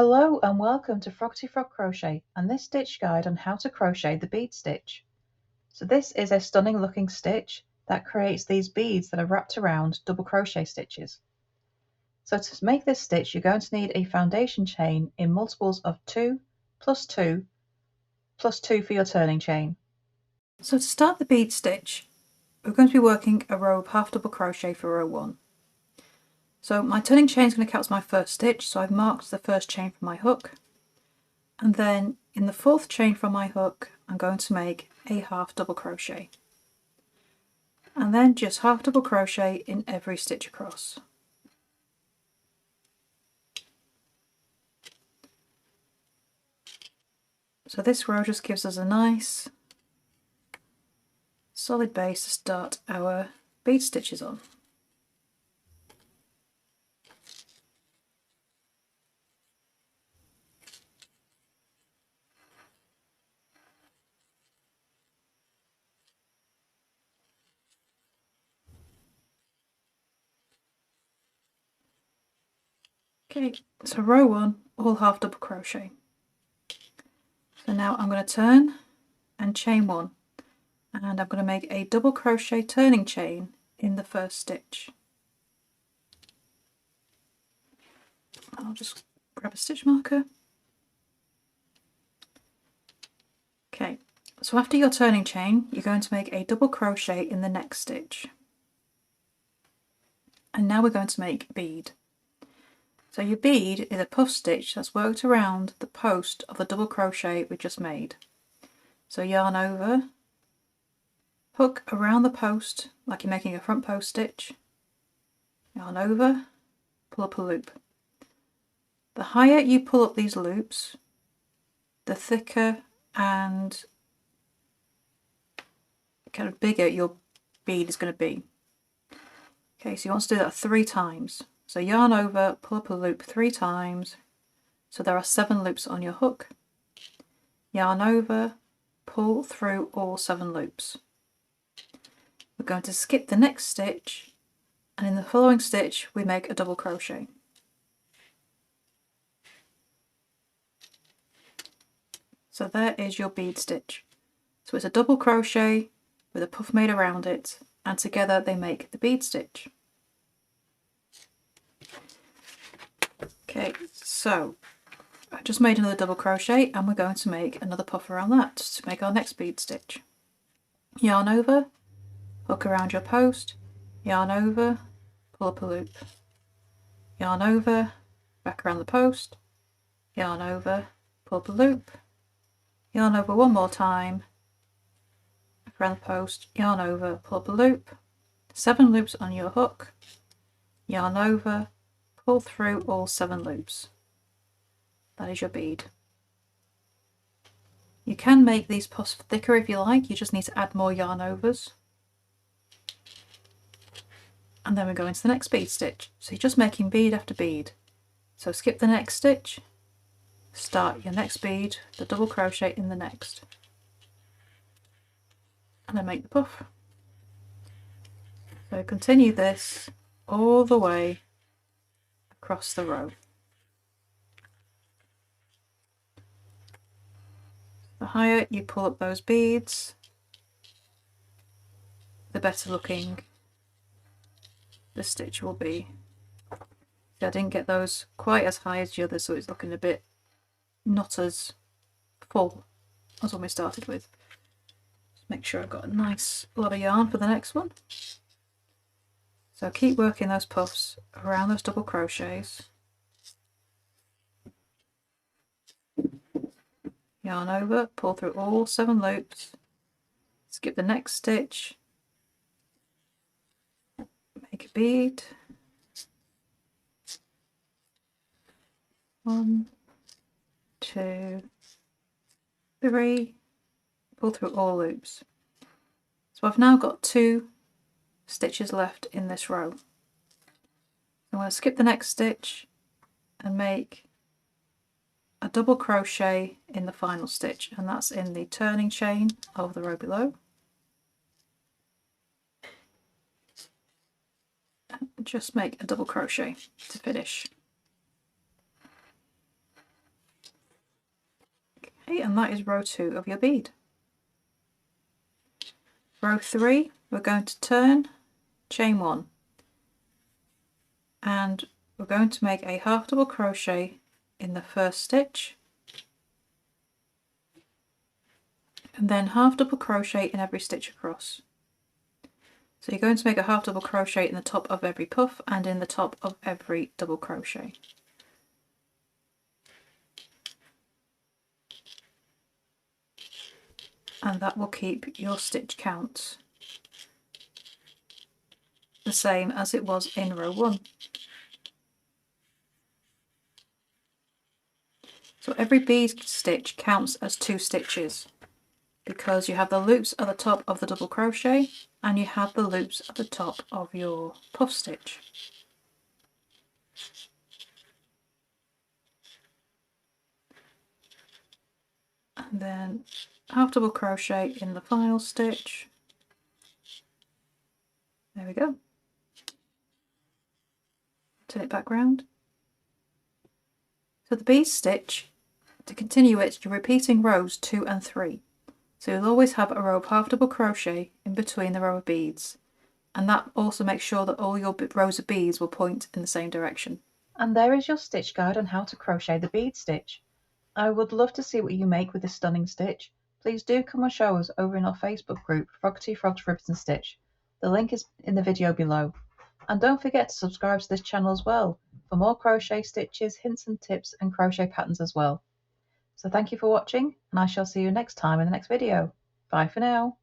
Hello and welcome to Froggity Frog Crochet and this stitch guide on how to crochet the bead stitch. So this is a stunning looking stitch that creates these beads that are wrapped around double crochet stitches. So to make this stitch you're going to need a foundation chain in multiples of 2 plus 2 plus 2 for your turning chain. So to start the bead stitch we're going to be working a row of half double crochet for row 1. So my turning chain is going to count as my first stitch, so I've marked the first chain from my hook, and then in the fourth chain from my hook I'm going to make a half double crochet, and then just half double crochet in every stitch across. So this row just gives us a nice solid base to start our bead stitches on. Okay, so row 1, all half double crochet. So now I'm going to turn and chain 1, and I'm going to make a double crochet turning chain in the first stitch. I'll just grab a stitch marker. Okay, so after your turning chain you're going to make a double crochet in the next stitch, and now we're going to make a bead. So your bead is a puff stitch that's worked around the post of the double crochet we just made. So yarn over, hook around the post like you're making a front post stitch, yarn over, pull up a loop. The higher you pull up these loops, the thicker and kind of bigger your bead is going to be. Okay, so you want to do that 3 times. So yarn over, pull up a loop 3 times, so there are 7 loops on your hook. Yarn over, pull through all 7 loops. We're going to skip the next stitch, and in the following stitch we make a double crochet. So there is your bead stitch. So it's a double crochet with a puff made around it, and together they make the bead stitch. Okay, so I just made another double crochet and we're going to make another puff around that to make our next bead stitch. Yarn over, hook around your post, yarn over, pull up a loop, yarn over, back around the post, yarn over, pull up a loop, yarn over one more time, back around the post, yarn over, pull up a loop, 7 loops on your hook, yarn over, pull through all 7 loops. That is your bead. You can make these puffs thicker if you like, you just need to add more yarn overs. And then we go into the next bead stitch. So you're just making bead after bead. So skip the next stitch, start your next bead, the double crochet in the next, and then make the puff. So continue this all the way across the row. The higher you pull up those beads, the better looking the stitch will be. See, I didn't get those quite as high as the others, so it's looking a bit not as full as when we started with. Just make sure I've got a nice lot of yarn for the next one. So keep working those puffs around those double crochets. Yarn over, pull through all 7 loops, skip the next stitch, make a bead, 1, 2, 3, pull through all loops. So I've now got 2 stitches left in this row. I'm going to skip the next stitch and make a double crochet in the final stitch, and that's in the turning chain of the row below. And just make a double crochet to finish. Okay, and that is row 2 of your bead. Row 3, we're going to turn, chain 1, and we're going to make a half double crochet in the first stitch, and then half double crochet in every stitch across. So you're going to make a half double crochet in the top of every puff and in the top of every double crochet. And that will keep your stitch count the same as it was in row 1. So every bead stitch counts as 2 stitches because you have the loops at the top of the double crochet and you have the loops at the top of your puff stitch. And then half double crochet in the final stitch. There we go. Turn it back round. So the bead stitch, to continue it, you're repeating rows 2 and 3. So you'll always have a row of half double crochet in between the row of beads. And that also makes sure that all your rows of beads will point in the same direction. And there is your stitch guide on how to crochet the bead stitch. I would love to see what you make with this stunning stitch. Please do come and show us over in our Facebook group, Froggity, Frogs, Ribbons and Stitch. The link is in the video below. And don't forget to subscribe to this channel as well for more crochet stitches, hints and tips and crochet patterns as well. So thank you for watching, and I shall see you next time in the next video. Bye for now.